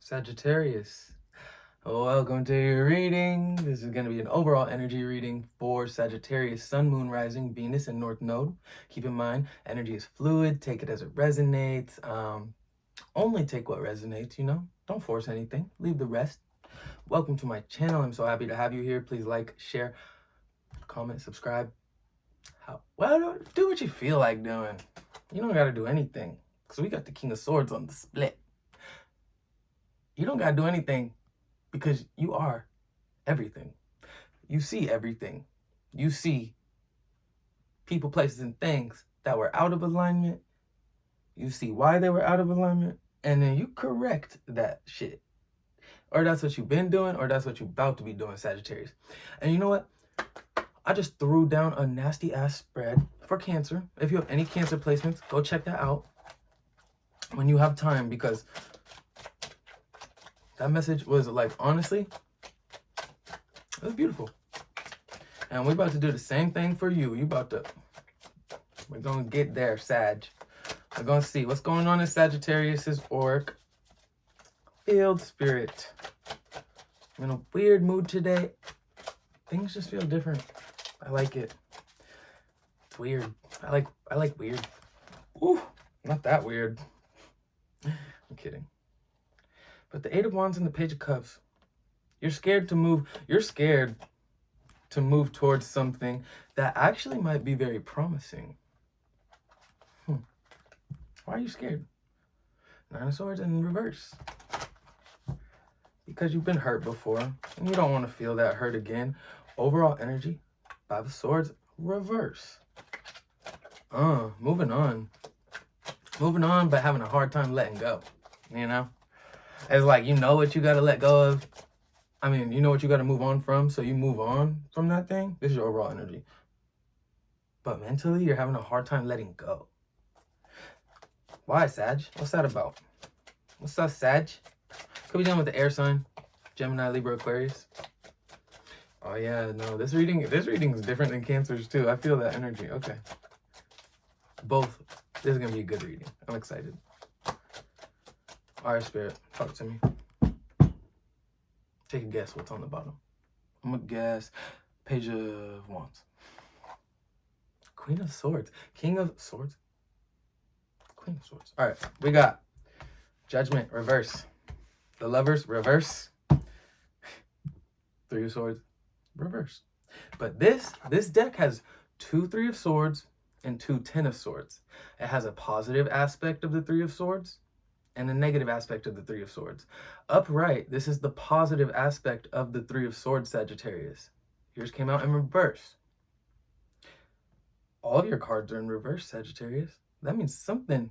Sagittarius, welcome to your reading. This is going to be an overall energy reading for Sagittarius, Sun, Moon, Rising, Venus, and North Node. Keep in mind, energy is fluid. Take it as it resonates. Only take what resonates, Don't force anything. Leave the rest. Welcome to my channel. I'm so happy to have you here. Please like, share, comment, subscribe. Well, do what you feel like doing. You don't got to do anything because we got the King of Swords on the split. You don't got to do anything because you are everything. You see everything. You see people, places, and things that were out of alignment. You see why they were out of alignment, and then you correct that shit. Or that's what you've been doing, or that's what you're about to be doing, Sagittarius. And you know what? I just threw down a nasty ass spread for Cancer. If you have any Cancer placements, go check that out when you have time, because that message was like, honestly, it was beautiful. And we're about to do the same thing for you. We're going to get there, Sag. We're going to see what's going on in Sagittarius's auric field, spirit. I'm in a weird mood today. Things just feel different. I like it. It's weird. I like weird. Ooh, not that weird. I'm kidding. But the Eight of Wands and the Page of Cups, you're scared to move. You're scared to move towards something that actually might be very promising. Why are you scared? Nine of Swords in reverse. Because you've been hurt before, and you don't want to feel that hurt again. Overall energy, Five of Swords, reverse. Moving on. Moving on, but having a hard time letting go, It's like, you know what you got to let go of. I mean, you know what you got to move on from, so you move on from that thing. This is your overall energy. But mentally, you're having a hard time letting go. Why, Sag? What's that about? What's up, Sag? Could be done with the air sign. Gemini, Libra, Aquarius. Oh, yeah, no. This reading is different than Cancer's, too. I feel that energy. Okay. Both. This is going to be a good reading. I'm excited. All right, Spirit, talk to me. Take a guess what's on the bottom. I'm going to guess Page of Wands. Queen of Swords. King of Swords. Queen of Swords. All right, we got Judgment, reverse. The Lovers, reverse. Three of Swords, reverse. But this deck has 2 Three of Swords and 2 Ten of Swords. It has a positive aspect of the Three of Swords and a negative aspect of the Three of Swords. Upright, this is the positive aspect of the Three of Swords, Sagittarius. Yours came out in reverse. All of your cards are in reverse, Sagittarius. That means something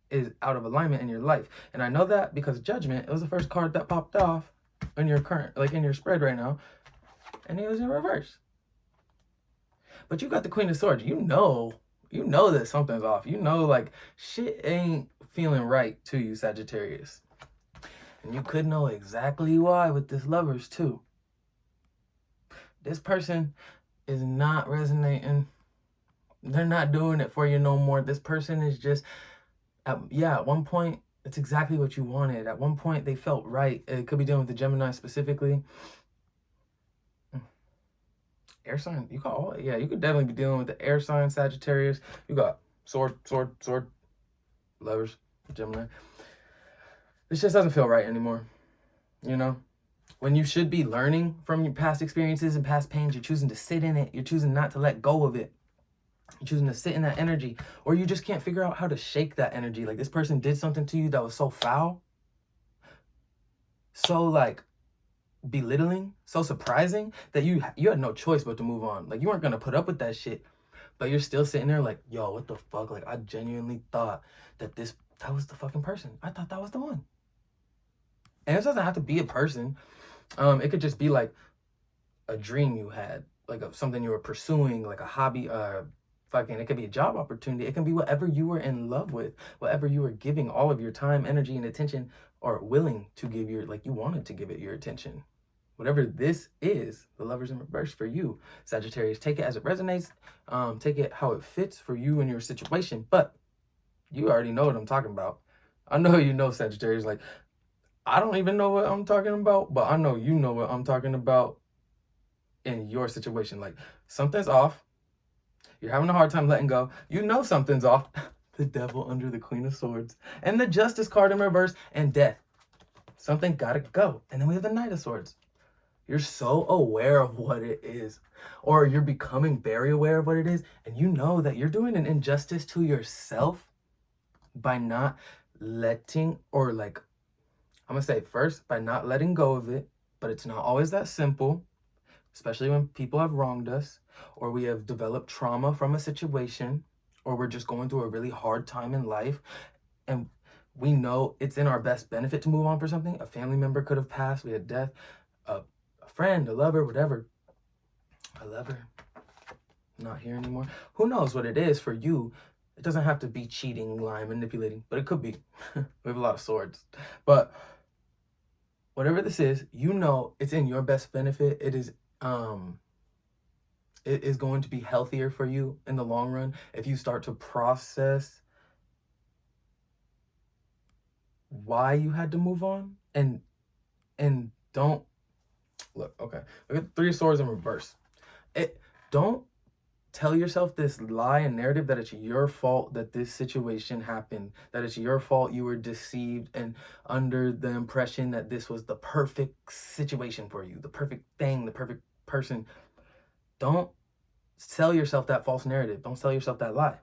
is out of alignment in your life. And I know that because Judgment, it was the first card that popped off in your current, like in your spread right now. And it was in reverse. But you got the Queen of Swords. You know that something's off. Like, shit ain't feeling right to you, Sagittarius. And you could know exactly why with this Lovers, too. This person is not resonating. They're not doing it for you no more. This person is just, at one point, it's exactly what you wanted. At one point, they felt right. It could be dealing with the Gemini specifically. Air sign, you could definitely be dealing with the air sign, Sagittarius. You got sword, Lovers, Gemini. This just doesn't feel right anymore, When you should be learning from your past experiences and past pains, you're choosing to sit in it. You're choosing not to let go of it. You're choosing to sit in that energy. Or you just can't figure out how to shake that energy. Like, this person did something to you that was so foul, so, like, belittling, so surprising that you had no choice but to move on. Like, you weren't gonna put up with that shit, but you're still sitting there like, yo, what the fuck? Like, I genuinely thought that was the fucking person. I thought that was the one. And it doesn't have to be a person. It could just be like a dream you had, like something you were pursuing, like a hobby. It could be a job opportunity. It can be whatever you were in love with, whatever you were giving all of your time, energy, and attention, or willing to give you wanted to give it your attention. Whatever this is, the Lovers in reverse for you, Sagittarius. Take it as it resonates. Take it how it fits for you and your situation. But you already know what I'm talking about. I know you know, Sagittarius. Like, I don't even know what I'm talking about, but I know you know what I'm talking about in your situation. Like, something's off. You're having a hard time letting go. You know something's off. The Devil under the Queen of Swords. And the Justice card in reverse. And Death. Something gotta go. And then we have the Knight of Swords. You're so aware of what it is. Or you're becoming very aware of what it is. And you know that you're doing an injustice to yourself by not letting, or like, I'm gonna say first, by not letting go of it. But it's not always that simple, especially when people have wronged us, or we have developed trauma from a situation, or we're just going through a really hard time in life, and we know it's in our best benefit to move on for something. A family member could have passed, we had death, a friend, a lover, whatever. A lover, not here anymore. Who knows what it is for you? It doesn't have to be cheating, lying, manipulating, but it could be. We have a lot of swords. But whatever this is, you know it's in your best benefit. It is going to be healthier for you in the long run if you start to process why you had to move on, and don't look. Okay, look at the Three of Swords in reverse. Don't tell yourself this lie and narrative that it's your fault that this situation happened, that it's your fault you were deceived and under the impression that this was the perfect situation for you, the perfect thing, the perfect person. Don't sell yourself that false narrative. Don't sell yourself that lie.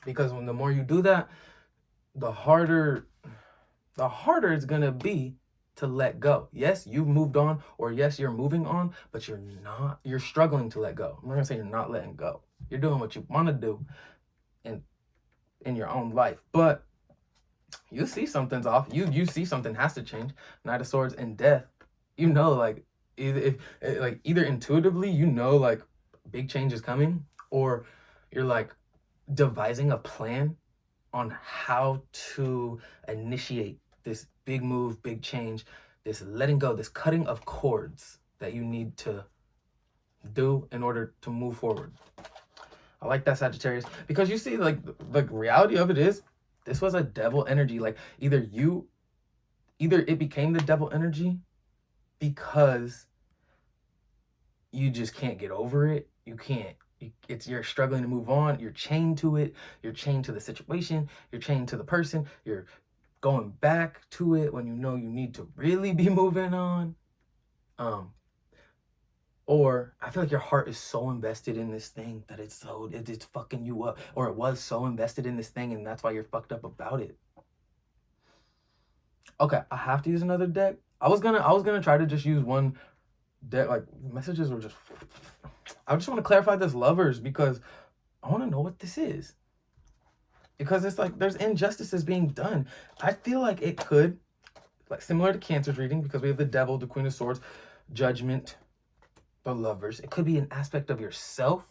Because when the more you do that, the harder it's gonna be to let go. Yes, you've moved on, or yes, you're moving on, but you're struggling to let go. I'm not gonna say you're not letting go. You're doing what you want to do in your own life, but you see something's off. You see something has to change. Knight of Swords and Death. You know, like either intuitively you know like big change is coming, or you're like devising a plan on how to initiate this big move, big change, this letting go, this cutting of cords that you need to do in order to move forward. I like that, Sagittarius, because you see, like, the reality of it is this was a devil energy. Like, either it became the devil energy because you just can't get over it. You're struggling to move on. You're chained to it. You're chained to the situation. You're chained to the person. You're going back to it when you know you need to really be moving on. Or I feel like your heart is so invested in this thing that it's fucking you up, or it was so invested in this thing and that's why you're fucked up about it. Okay, I have to use another deck. I was gonna try to just use one deck. Like, messages were just, I just want to clarify this, Lovers, because I want to know what this is. Because it's like there's injustices being done. I feel like it could, like, similar to Cancer's reading, because we have the Devil, the Queen of Swords, Judgment, the Lovers. It could be an aspect of yourself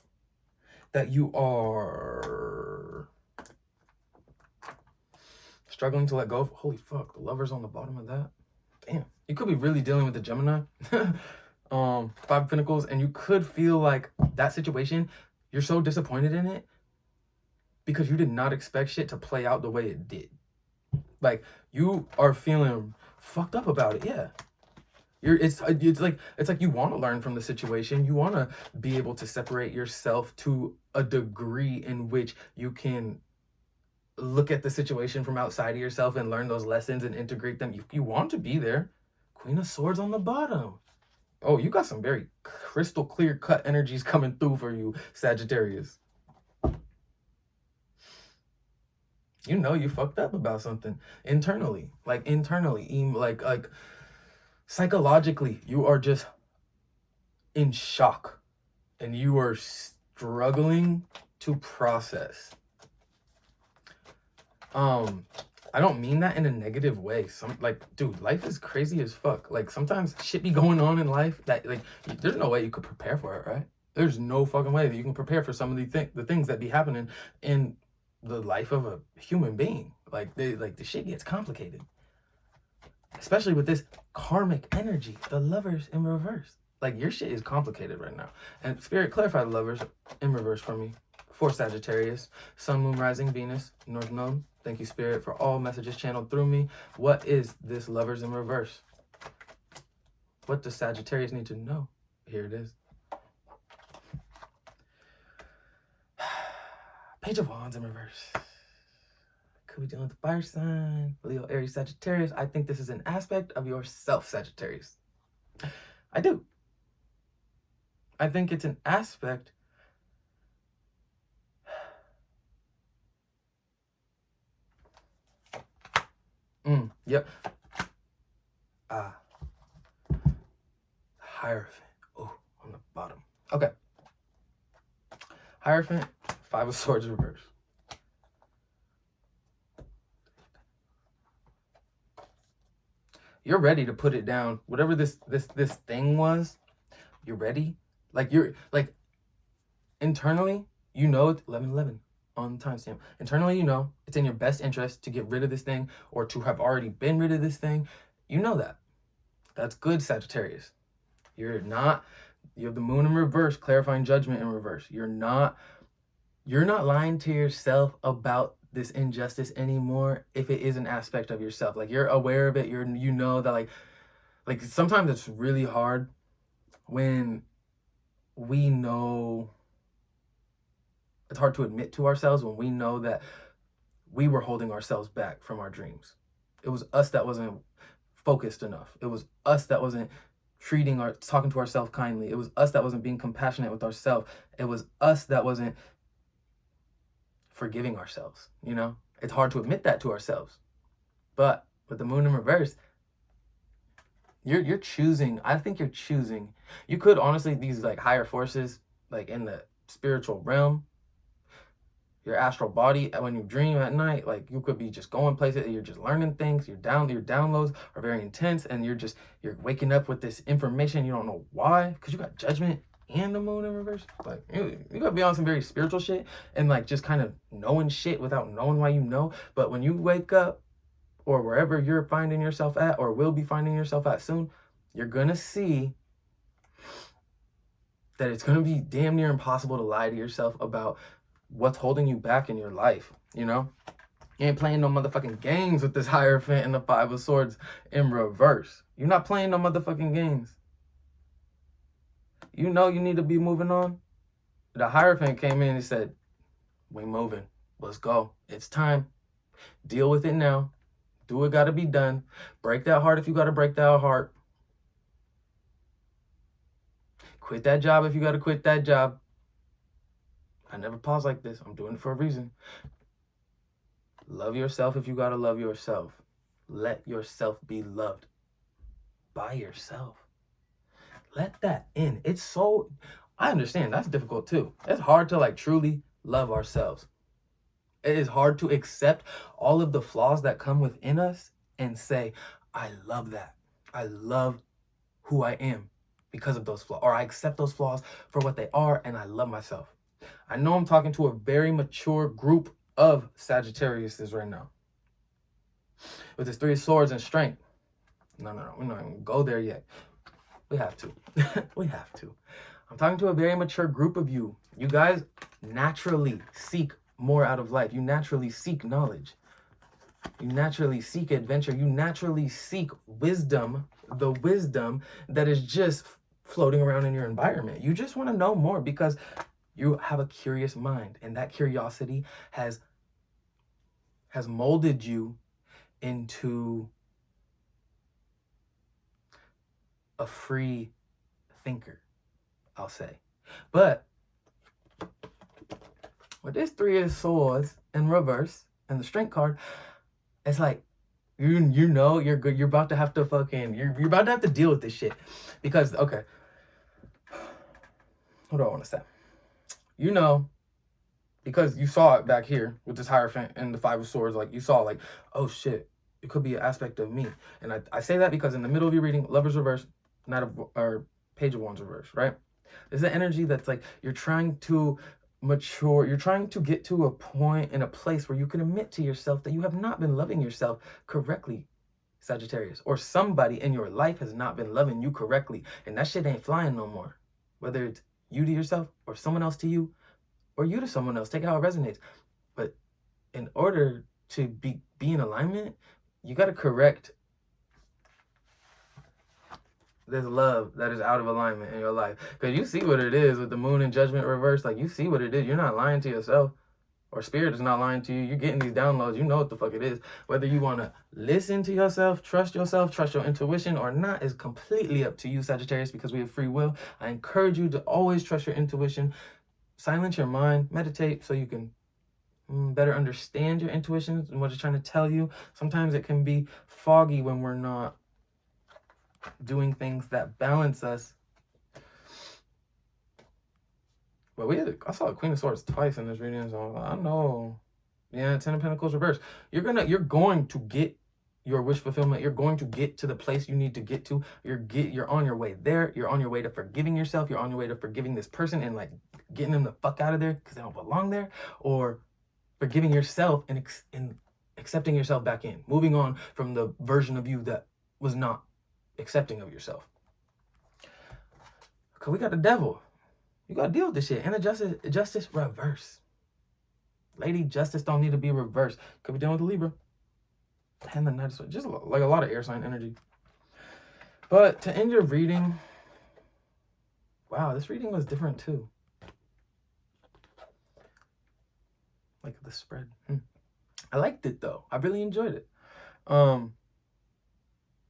that you are struggling to let go of. Holy fuck, the Lovers on the bottom of that. Damn. You could be really dealing with the Gemini. Five of Pentacles, and you could feel like that situation, you're so disappointed in it because you did not expect shit to play out the way it did. Like, you are feeling fucked up about it. Yeah, it's like you want to learn from the situation. You want to be able to separate yourself to a degree in which you can look at the situation from outside of yourself and learn those lessons and integrate them. You want to be there. Queen of Swords on the bottom. Oh, you got some very crystal clear cut energies coming through for you, Sagittarius. You know you fucked up about something internally, like psychologically, you are just in shock and you are struggling to process. I don't mean that in a negative way. Dude, life is crazy as fuck. Like, sometimes shit be going on in life that, like, there's no way you could prepare for it, right? There's no fucking way that you can prepare for some of the things that be happening in the life of a human being. Like, the shit gets complicated. Especially with this karmic energy, the Lovers in reverse. Like, your shit is complicated right now. And Spirit, clarify the Lovers in reverse for me. For Sagittarius, Sun, Moon, Rising, Venus, North Node. Thank you, Spirit, for all messages channeled through me. What is this Lovers in reverse? What does Sagittarius need to know? Here it is. Page of Wands in reverse. Could be dealing with the fire sign, Leo, Aries, Sagittarius. I think this is an aspect of yourself, Sagittarius. I do. I think it's an aspect. Yep. Hierophant. Oh, on the bottom. Okay. Hierophant, Five of Swords reverse. You're ready to put it down. Whatever this thing was, you're ready. Like you're like internally, you know, 11:11 on the timestamp. Internally, you know it's in your best interest to get rid of this thing or to have already been rid of this thing. You know that. That's good, Sagittarius. You have the moon in reverse, clarifying judgment in reverse. You're not lying to yourself about this injustice anymore if it is an aspect of yourself. Like you're aware of it. You know that like sometimes it's really hard when we know. It's hard to admit to ourselves when we know that we were holding ourselves back from our dreams. It was us that wasn't focused enough. It was us that wasn't talking to ourselves kindly. It was us that wasn't being compassionate with ourselves. It was us that wasn't forgiving ourselves, you know? It's hard to admit that to ourselves. But with the moon in reverse, you're choosing. I think you're choosing. You could honestly, these like higher forces, like in the spiritual realm, your astral body, when you dream at night, like you could be just going places, you're just learning things, your downloads are very intense, and you're waking up with this information, you don't know why, because you got judgment and the moon in reverse. Like you gotta be on some very spiritual shit and like just kind of knowing shit without knowing why you know. But when you wake up, or wherever you're finding yourself at, or will be finding yourself at soon, you're gonna see that it's gonna be damn near impossible to lie to yourself about what's holding you back in your life, you know? You ain't playing no motherfucking games with this Hierophant and the Five of Swords in reverse. You're not playing no motherfucking games. You know you need to be moving on. The Hierophant came in and said, we moving. Let's go. It's time. Deal with it now. Do what gotta be done. Break that heart if you gotta break that heart. Quit that job if you gotta quit that job. I never pause like this. I'm doing it for a reason. Love yourself if you gotta love yourself. Let yourself be loved by yourself. Let that in. It's so, I understand that's difficult too. It's hard to like truly love ourselves. It is hard to accept all of the flaws that come within us and say, I love that. I love who I am because of those flaws. Or I accept those flaws for what they are and I love myself. I know I'm talking to a very mature group of Sagittariuses right now. With this Three of Swords and strength. No. We're not even go there yet. We have to. We have to. I'm talking to a very mature group of you. You guys naturally seek more out of life. You naturally seek knowledge. You naturally seek adventure. You naturally seek wisdom, the wisdom that is just floating around in your environment. You just want to know more because you have a curious mind, and that curiosity has molded you into a free thinker, I'll say. But with this Three of Swords in reverse and the Strength card, it's like you know you're good. You're about to have to you're about to have to deal with this shit because okay. What do I want to say? You know, because you saw it back here with this Hierophant and the Five of Swords, like you saw like, oh shit, it could be an aspect of me. And I say that because in the middle of your reading, Lovers reverse, or Page of Wands reverse, right? There's an energy that's like you're trying to mature, you're trying to get to a point in a place where you can admit to yourself that you have not been loving yourself correctly, Sagittarius, or somebody in your life has not been loving you correctly, and that shit ain't flying no more. Whether it's you to yourself or someone else to you, or you to someone else, take it how it resonates. But in order to be in alignment, you got to correct this love that is out of alignment in your life. Because you see what it is with the moon and judgment reverse. Like, you see what it is. You're not lying to yourself. Or spirit is not lying to you. You're getting these downloads. You know what the fuck it is. Whether you want to listen to yourself, trust your intuition or not is completely up to you, Sagittarius, because we have free will. I encourage you to always trust your intuition. Silence your mind. Meditate so you can better understand your intuition and what it's trying to tell you. Sometimes it can be foggy when we're not doing things that balance us. But I saw the Queen of Swords twice in this reading, so I know. Yeah, 10 of Pentacles reverse. You're going to get your wish fulfillment. You're going to get to the place you need to get to. You're on your way there. You're on your way to forgiving yourself. You're on your way to forgiving this person and like getting them the fuck out of there because they don't belong there, or forgiving yourself and accepting yourself back in, moving on from the version of you that was not accepting of yourself. Because we got the devil. You got to deal with this shit. And the justice reverse. Lady Justice don't need to be reversed. Could be dealing with the Libra. And the Knight of Swords. Just like a lot of air sign energy. But to end your reading, wow, this reading was different too. Like the spread. I liked it though. I really enjoyed it.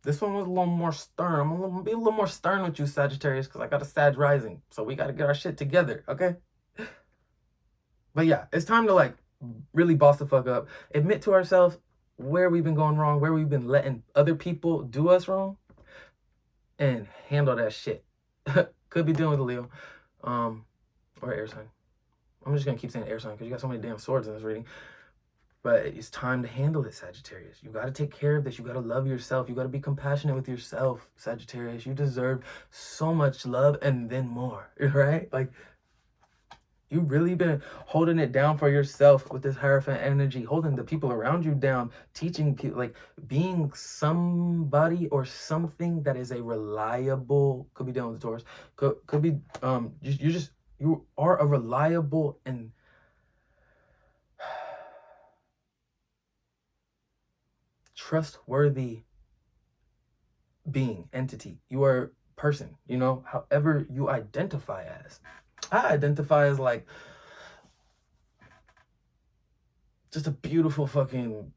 This one was a little more stern. I'm gonna be a little more stern with you, Sagittarius, because I got a Sag rising. So we got to get our shit together, okay? But yeah, it's time to like really boss the fuck up. Admit to ourselves where we've been going wrong, where we've been letting other people do us wrong, and handle that shit. Could be dealing with a Leo, or air sign. I'm just gonna keep saying air sign because you got so many damn swords in this reading. But it's time to handle it, Sagittarius. You got to take care of this. You got to love yourself. You got to be compassionate with yourself, Sagittarius. You deserve so much love and then more, right? Like, you've really been holding it down for yourself with this Hierophant energy, holding the people around you down, teaching people, like being somebody or something that is a reliable, could be dealing with the Taurus, could be, you are a reliable and trustworthy being, entity. You are a person, you know, however you identify as. I identify as like just a beautiful fucking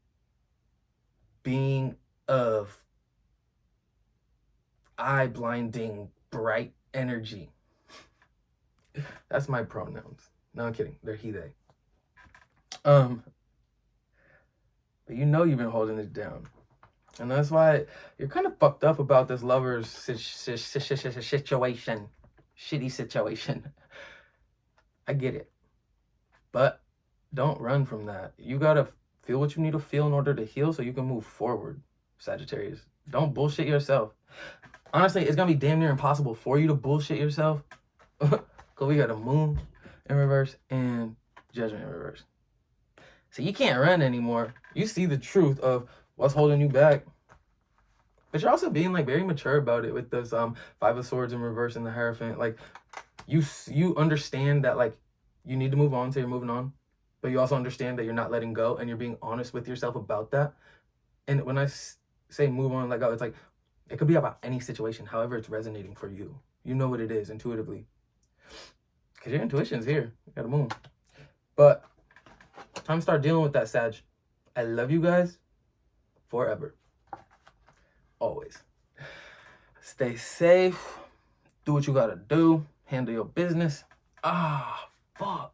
being of eye-blinding bright energy. That's my pronouns. No, I'm kidding. They're he, they. But you know you've been holding it down. And that's why you're kind of fucked up about this lover's situation. Shitty situation. I get it. But don't run from that. You gotta feel what you need to feel in order to heal so you can move forward, Sagittarius. Don't bullshit yourself. Honestly, it's gonna be damn near impossible for you to bullshit yourself. Because we got a moon in reverse and judgment in reverse. So you can't run anymore. You see the truth of what's holding you back. But you're also being like very mature about it with this Five of Swords in reverse and the Hierophant. Like you understand that like you need to move on, so you're moving on. But you also understand that you're not letting go and you're being honest with yourself about that. And when I say move on, let go, it's like it could be about any situation, however it's resonating for you. You know what it is intuitively. Because your intuition's here. You got a moon. But time to start dealing with that, Sag. I love you guys forever. Always. Stay safe. Do what you gotta do. Handle your business. Fuck.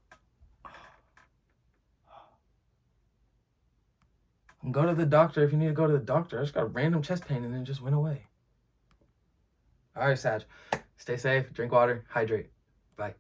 Go to the doctor if you need to go to the doctor. I just got a random chest pain and then it just went away. All right, Sag. Stay safe. Drink water. Hydrate. Bye.